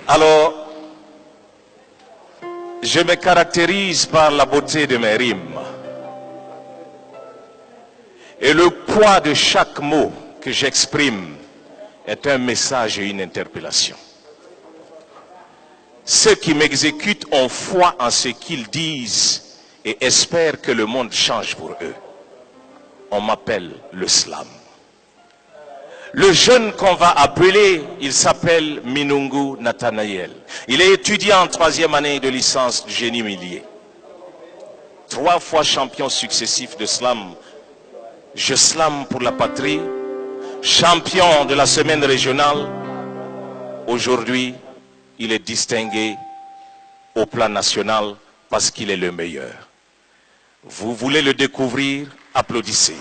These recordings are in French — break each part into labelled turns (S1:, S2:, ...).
S1: Alors, je me caractérise par la beauté de mes rimes. Et le poids de chaque mot que j'exprime est un message et une interpellation. Ceux qui m'exécutent ont foi en ce qu'ils disent et espèrent que le monde change pour eux. On m'appelle le slam. Le jeune qu'on va appeler, il s'appelle Minungu Nathanaël. Il est étudiant en 3e année de licence du génie millier. 3 fois champion successif de slam. Je slam pour la patrie. Champion de la semaine régionale. Aujourd'hui, il est distingué au plan national parce qu'il est le meilleur. Vous voulez le découvrir? Applaudissez.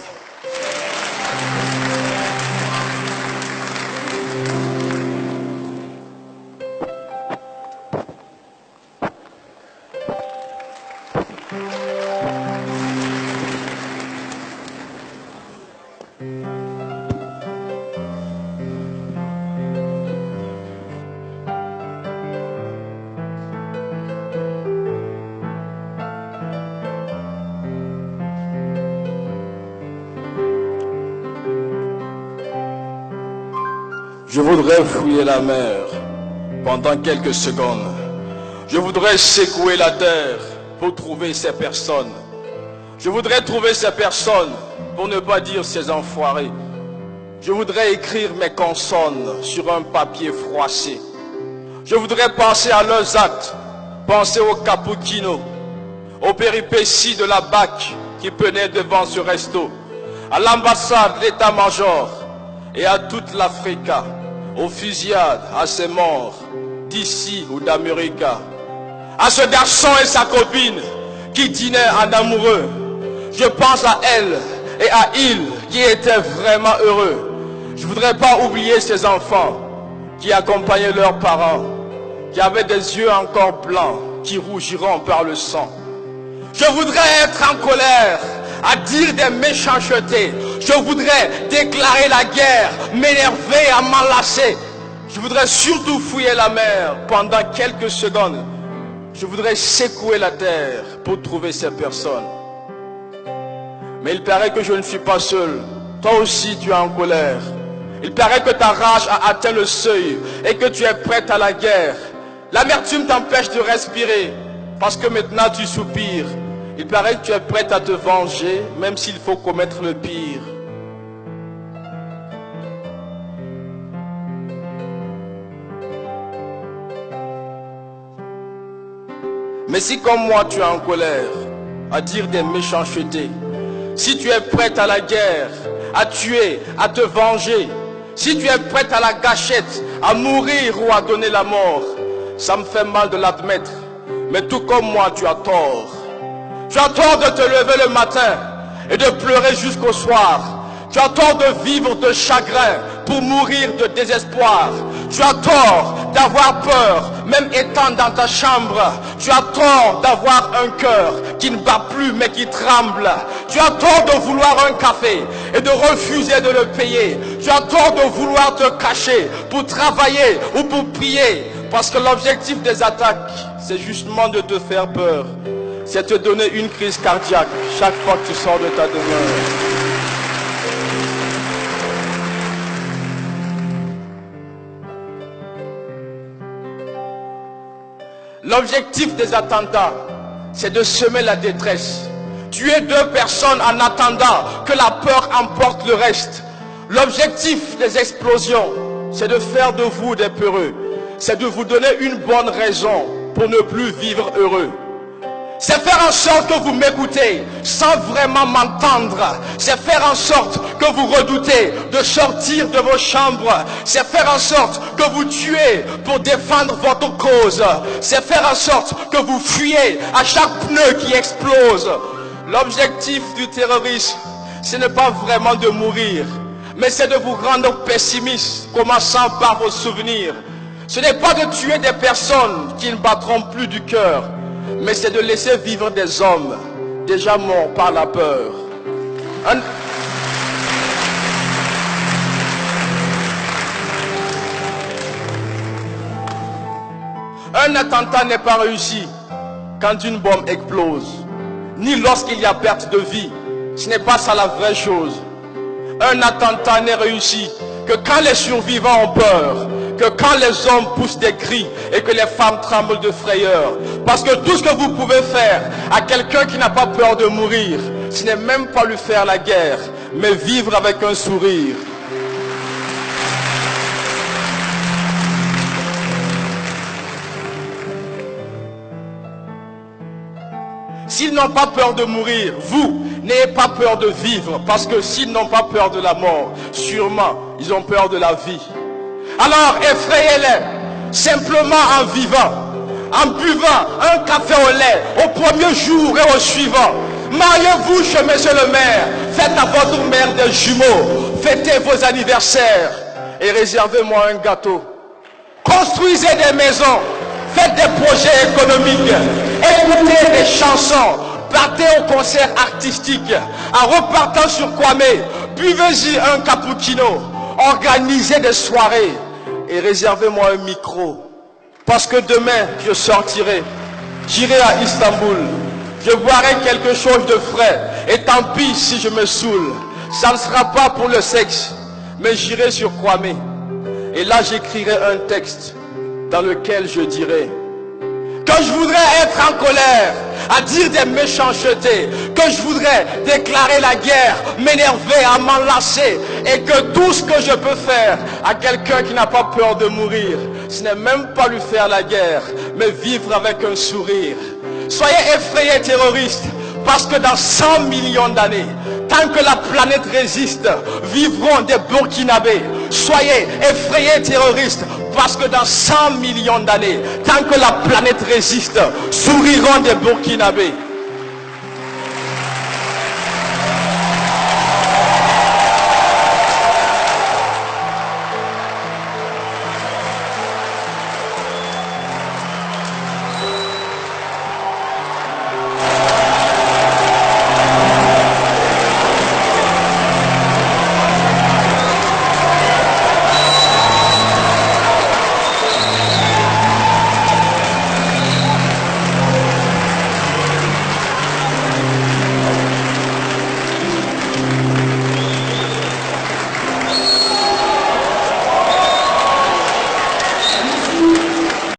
S2: Je voudrais fouiller la mer pendant quelques secondes. Je voudrais secouer la terre pour trouver ces personnes. Je voudrais trouver ces personnes pour ne pas dire ces enfoirés. Je voudrais écrire mes consonnes sur un papier froissé. Je voudrais penser à leurs actes, penser au cappuccino, aux péripéties de la BAC qui penait devant ce resto, à l'ambassade, l'état-major et à toute l'Afrique, aux fusillades, à ses morts, d'ici ou d'Amérique, à ce garçon et sa copine qui dînaient en amoureux. Je pense à elle et à il qui étaient vraiment heureux. Je ne voudrais pas oublier ces enfants qui accompagnaient leurs parents, qui avaient des yeux encore blancs, qui rougiront par le sang. Je voudrais être en colère, à dire des méchancetés. Je voudrais déclarer la guerre, m'énerver, à m'enlacer. Je voudrais surtout fouiller la mer pendant quelques secondes. Je voudrais secouer la terre pour trouver ces personnes. Mais il paraît que je ne suis pas seul. Toi aussi tu es en colère. Il paraît que ta rage a atteint le seuil et que tu es prête à la guerre. L'amertume t'empêche de respirer parce que maintenant tu soupires. Il paraît que tu es prête à te venger, même s'il faut commettre le pire. Mais si comme moi tu es en colère, à dire des méchancetés, si tu es prête à la guerre, à tuer, à te venger, si tu es prête à la gâchette, à mourir ou à donner la mort, ça me fait mal de l'admettre, mais tout comme moi tu as tort. Tu as tort de te lever le matin et de pleurer jusqu'au soir. Tu as tort de vivre de chagrin pour mourir de désespoir. Tu as tort d'avoir peur, même étant dans ta chambre. Tu as tort d'avoir un cœur qui ne bat plus mais qui tremble. Tu as tort de vouloir un café et de refuser de le payer. Tu as tort de vouloir te cacher pour travailler ou pour prier. Parce que l'objectif des attaques, c'est justement de te faire peur. C'est te donner une crise cardiaque chaque fois que tu sors de ta demeure. L'objectif des attentats, c'est de semer la détresse. Tuer 2 personnes en attendant que la peur emporte le reste. L'objectif des explosions, c'est de faire de vous des peureux. C'est de vous donner une bonne raison pour ne plus vivre heureux. C'est faire en sorte que vous m'écoutez sans vraiment m'entendre. C'est faire en sorte que vous redoutez de sortir de vos chambres. C'est faire en sorte que vous tuez pour défendre votre cause. C'est faire en sorte que vous fuyez à chaque pneu qui explose. L'objectif du terrorisme, ce n'est pas vraiment de mourir, mais c'est de vous rendre pessimiste, commençant par vos souvenirs. Ce n'est pas de tuer des personnes qui ne battront plus du cœur, mais c'est de laisser vivre des hommes déjà morts par la peur. Un attentat n'est pas réussi quand une bombe explose, ni lorsqu'il y a perte de vie. Ce n'est pas ça la vraie chose. Un attentat n'est réussi que quand les survivants ont peur, que quand les hommes poussent des cris et que les femmes tremblent de frayeur. Parce que tout ce que vous pouvez faire à quelqu'un qui n'a pas peur de mourir, ce n'est même pas lui faire la guerre, mais vivre avec un sourire. S'ils n'ont pas peur de mourir, vous, n'ayez pas peur de vivre. Parce que s'ils n'ont pas peur de la mort, sûrement, ils ont peur de la vie. Alors, effrayez-les, simplement en vivant, en buvant un café au lait, au premier jour et au suivant. Mariez-vous chez monsieur le maire, faites à votre mère des jumeaux, fêtez vos anniversaires et réservez-moi un gâteau. Construisez des maisons, faites des projets économiques, écoutez des chansons, partez au concert artistique, en repartant sur Kwame, buvez-y un cappuccino, organisez des soirées et réservez-moi un micro. Parce que demain, je sortirai, j'irai à Istanbul, je boirai quelque chose de frais et tant pis si je me saoule. Ça ne sera pas pour le sexe, mais j'irai sur Kwame. Et là, j'écrirai un texte dans lequel je dirai que je voudrais être en colère, à dire des méchancetés, que je voudrais déclarer la guerre, m'énerver, à m'enlacer, et que tout ce que je peux faire à quelqu'un qui n'a pas peur de mourir, ce n'est même pas lui faire la guerre, mais vivre avec un sourire. Soyez effrayés terroristes, parce que dans 100 millions d'années, tant que la planète résiste, vivront des Burkinabés. Soyez effrayés terroristes, parce que dans 100 millions d'années, tant que la planète résiste, souriront des Burkinabés.